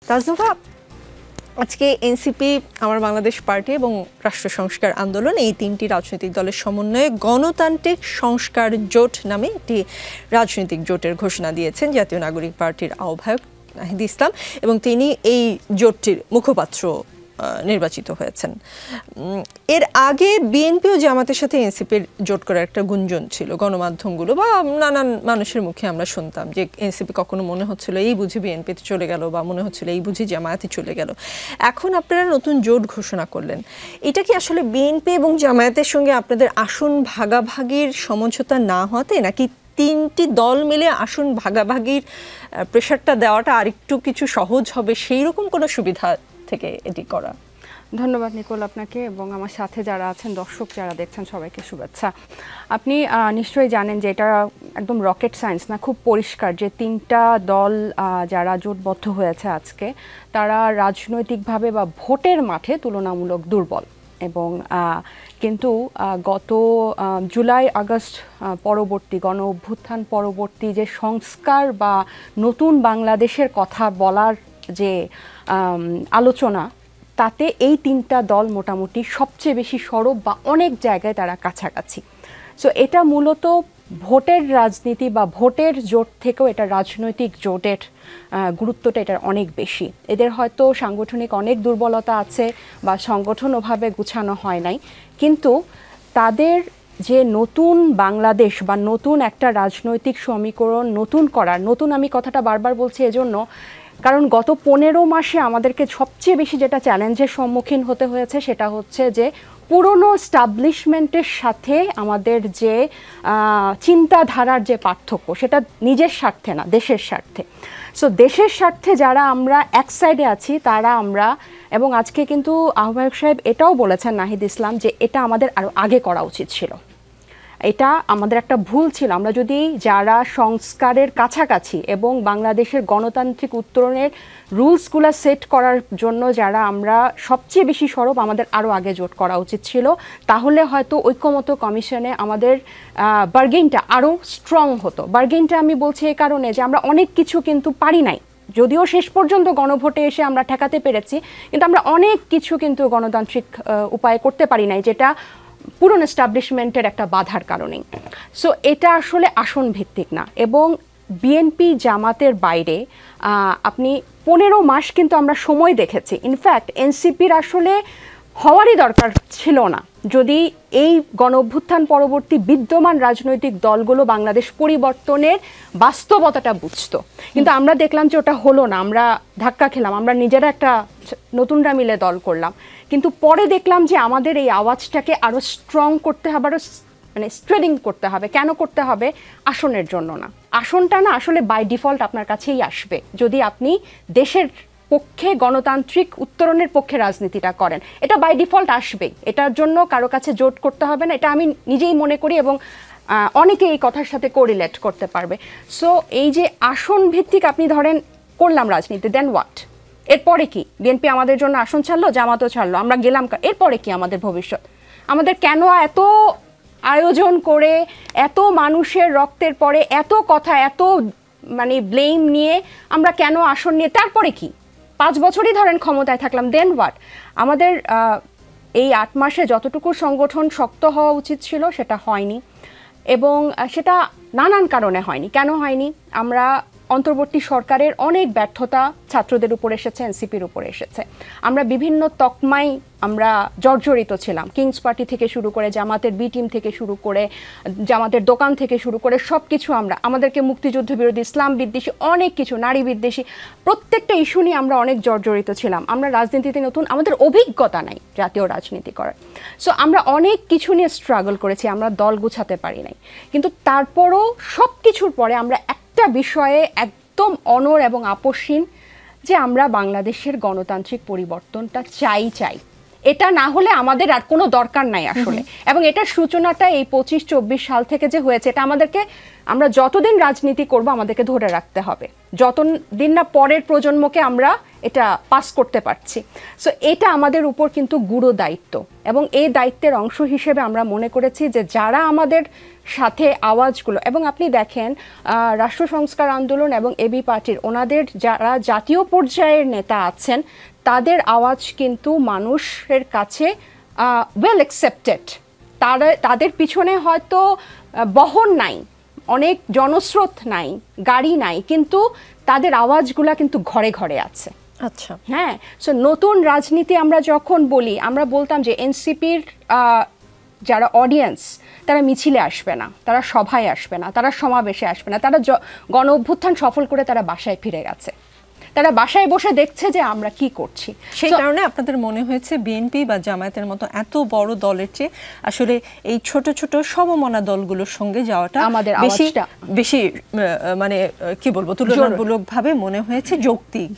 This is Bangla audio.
তাজনুভা, আজকে এনসিপি, আমার বাংলাদেশ পার্টি এবং রাষ্ট্র সংস্কার আন্দোলন এই তিনটি রাজনৈতিক দলের সমন্বয়ে গণতান্ত্রিক সংস্কার জোট নামে একটি রাজনৈতিক জোটের ঘোষণা দিয়েছেন জাতীয় নাগরিক পার্টির আহ্বায়ক নাহিদ ইসলাম, এবং তিনি এই জোটটির মুখপাত্র নির্বাচিত হয়েছেন। এর আগে বিএনপি ও জামাতের সাথে এনসিপির জোট করার একটা গুঞ্জন ছিল, গণমাধ্যমগুলো বা নানান মানুষের মুখে আমরা শুনতাম যে এনসিপি কখনো মনে হচ্ছিল এই বুঝি বিএনপিতে চলে গেল, বা মনে হচ্ছিল এই বুঝি জামায়াতে চলে গেল। এখন আপনারা নতুন জোট ঘোষণা করলেন, এটা কি আসলে বিএনপি এবং জামায়াতের সঙ্গে আপনাদের আসন ভাগাভাগির সমঝোতা না হতে, নাকি তিনটি দল মিলে আসন ভাগাভাগির প্রেশারটা দেওয়াটা আরেকটু কিছু সহজ হবে, সেই রকম কোনো সুবিধা থেকে এটি করা? ধন্যবাদ নিকোল আপনাকে, এবং আমার সাথে যারা আছেন, দর্শক যারা দেখছেন, সবাইকে শুভেচ্ছা। আপনি নিশ্চয়ই জানেন যে এটা একদম রকেট সায়েন্স না, খুব পরিষ্কার যে তিনটা দল যারা জোটবদ্ধ হয়েছে আজকে, তারা রাজনৈতিকভাবে বা ভোটের মাঠে তুলনামূলক দুর্বল। এবং কিন্তু গত জুলাই আগস্ট পরবর্তী গণ অভ্যুত্থান পরবর্তী যে সংস্কার বা নতুন বাংলাদেশের কথা বলার যে আলোচনা, তাতে এই তিনটা দল মোটামুটি সবচেয়ে বেশি সরব বা অনেক জায়গায় তারা কাছাকাছি। সো এটা মূলত ভোটের রাজনীতি বা ভোটের জোট থেকেও এটা রাজনৈতিক জোটের গুরুত্বটা এটার অনেক বেশি। এদের হয়তো সাংগঠনিক অনেক দুর্বলতা আছে বা সংগঠন ওভাবে গুছানো হয় নাই, কিন্তু তাদের যে নতুন বাংলাদেশ বা নতুন একটা রাজনৈতিক সমীকরণ নতুন করার, নতুন আমি কথাটা বারবার বলছি এজন্য কারণ গত 15 মাসে আমাদেরকে সবচেয়ে বেশি যেটা চ্যালেঞ্জের সম্মুখীন হতে হয়েছে সেটা হচ্ছে যে পুরনো স্টাবলিশমেন্টের সাথে আমাদের যে চিন্তাধারার যে পার্থক্য, সেটা নিজের স্বার্থে না, দেশের স্বার্থে। সো দেশের স্বার্থে যারা আমরা এক সাইডে আছি তারা আমরা, এবং আজকে কিন্তু আহ্বায়ক সাহেব এটাও বলেছেন নাহিদ ইসলাম যে এটা আমাদের আরও আগে করা উচিত ছিল, এটা আমাদের একটা ভুল ছিল। আমরা যদি যারা সংস্কারের কাছাকাছি এবং বাংলাদেশের গণতান্ত্রিক উত্তরণের রুলসগুলো সেট করার জন্য যারা আমরা সবচেয়ে বেশি সরব, আমাদের আরও আগে জোট করা উচিত ছিল। তাহলে হয়তো ঐক্যমত্য কমিশনে আমাদের বার্গেইনটা আরও স্ট্রং হতো। বার্গেইনটা আমি বলছি এই কারণে যে আমরা অনেক কিছু কিন্তু পারি নাই, যদিও শেষ পর্যন্ত গণভোটে এসে আমরা ঠেকাতে পেরেছি, কিন্তু আমরা অনেক কিছু কিন্তু গণতান্ত্রিক উপায়ে করতে পারি নাই, যেটা পুরনো এস্টাবলিশমেন্টের একটা বাধার কারণেই। সো এটা আসলে আসন ভিত্তিক না। এবং বিএনপি জামাতের বাইরে আপনি 15 মাস কিন্তু আমরা সময় দেখেছি। ইনফ্যাক্ট এনসিপির আসলে হওয়ারই দরকার ছিল না যদি এই গণ অভ্যুত্থান পরবর্তী বিদ্যমান রাজনৈতিক দলগুলো বাংলাদেশ পরিবর্তনের বাস্তবতাটা বুঝতো, কিন্তু আমরা দেখলাম যে ওটা হলো না। আমরা ধাক্কা খেলাম, আমরা নিজেরা একটা নতুনরা মিলে দল করলাম, কিন্তু পরে দেখলাম যে আমাদের এই আওয়াজটাকে আরও স্ট্রং করতে হবে, আরও মানে স্ট্রেডিং করতে হবে। কেন করতে হবে? আসনের জন্য না। আসনটা না আসলে বাই ডিফল্ট আপনার কাছেই আসবে যদি আপনি দেশের পক্ষে, গণতান্ত্রিক উত্তরণের পক্ষে রাজনীতিটা করেন। এটা বাই ডিফল্ট আসবেই, এটার জন্য কারো কাছে জোট করতে হবে না। এটা আমি নিজেই মনে করি এবং অনেকে এই কথার সাথে কোরিলেট করতে পারবে। সো এই যে আসন ভিত্তিক আপনি ধরেন করলাম রাজনীতি, দেন হোয়াট? এরপরে কি? বিএনপি আমাদের জন্য আসন ছাড়লো, জামাতও ছাড়লো, আমরা গেলাম, এরপরে কি আমাদের ভবিষ্যৎ? আমাদের কেন এত আয়োজন করে, এত মানুষের রক্তের পরে এত কথা, এত মানে ব্লেম নিয়ে আমরা কেন আসন নিয়ে, তারপরে কি? 5 বছরই ধরেন ক্ষমতায় থাকলাম, দেন হোয়াট? আমাদের এই 8 মাসে যতটুকু সংগঠন শক্ত হওয়া উচিত ছিল সেটা হয়নি, এবং সেটা নানান কারণে হয়নি। কেন হয়নি? আমরা অন্তর্বর্তী সরকারের অনেক ব্যর্থতা ছাত্রদের উপর এসেছে, এনসিপির উপর এসেছে। আমরা বিভিন্ন তকমাই আমরা জর্জরিত ছিলাম, কিংস পার্টি থেকে শুরু করে, জামাতের বি টিম থেকে শুরু করে, জামাতের দোকান থেকে শুরু করে সব কিছু আমাদেরকে মুক্তিযুদ্ধ বিরোধী, ইসলাম বিদ্বেষী, অনেক কিছু, নারী বিদ্বেষী, প্রত্যেকটা ইস্যু নিয়ে আমরা অনেক জর্জরিত ছিলাম। আমরা রাজনীতিতে নতুন, আমাদের অভিজ্ঞতা নাই জাতীয় রাজনীতি করার। সো আমরা অনেক কিছু নিয়ে স্ট্রাগল করেছি, আমরা দল গুছাতে পারি নাই। কিন্তু তারপরও সব কিছুর পরে আমরা একটা বিষয়ে একদম অনড় এবং আপোষহীন, যে আমরা বাংলাদেশের গণতান্ত্রিক পরিবর্তনটা চাই। এটা না হলে আমাদের আর কোনো দরকার নাই আসলে। এবং এটার সূচনাটা এই 25-24 সাল থেকে যে হয়েছে, এটা আমাদেরকে আমরা যতদিন রাজনীতি করব আমাদেরকে ধরে রাখতে হবে, যতদিন না পরের প্রজন্মকে আমরা এটা পাস করতে পারছি। সো এটা আমাদের উপর কিন্তু গুরু দায়িত্ব, এবং এই দায়িত্বের অংশ হিসেবে আমরা মনে করেছি যে যারা আমাদের সাথে আওয়াজগুলো, এবং আপনি দেখেন রাষ্ট্র সংস্কার আন্দোলন এবং এবি পার্টির ওনাদের যারা জাতীয় পর্যায়ের নেতা আছেন তাদের আওয়াজ কিন্তু মানুষের কাছে ওয়েল অ্যাকসেপ্টেড। তাদের পিছনে হয়তো বহর নাই, অনেক জনস্রোত নাই, গাড়ি নাই, কিন্তু তাদের আওয়াজগুলা কিন্তু ঘরে ঘরে আছে। আচ্ছা, হ্যাঁ। সো নতুন রাজনীতি আমরা যখন বলি, আমরা বলতাম যে এনসিপির যারা অডিয়েন্স তারা মিছিলে আসবে না, তারা সভায় আসবে না, তারা সমাবেশে আসবে না, তারা গণ অভ্যুত্থান সফল করে তারা বাসায় ফিরে গেছে, তারা বাসায় বসে দেখছে যে আমরা কি করছি। সেই কারণে আপনাদের মনে হয়েছে বিএনপি বা জামায়াতের মতো এত বড় দলের চেয়ে আসলে এই ছোট ছোট সমমনা দলগুলোর সঙ্গে যাওয়াটা আমাদের বেশি মানে কি বলবো তুলনামূলকভাবে মনে হয়েছে যৌক্তিক।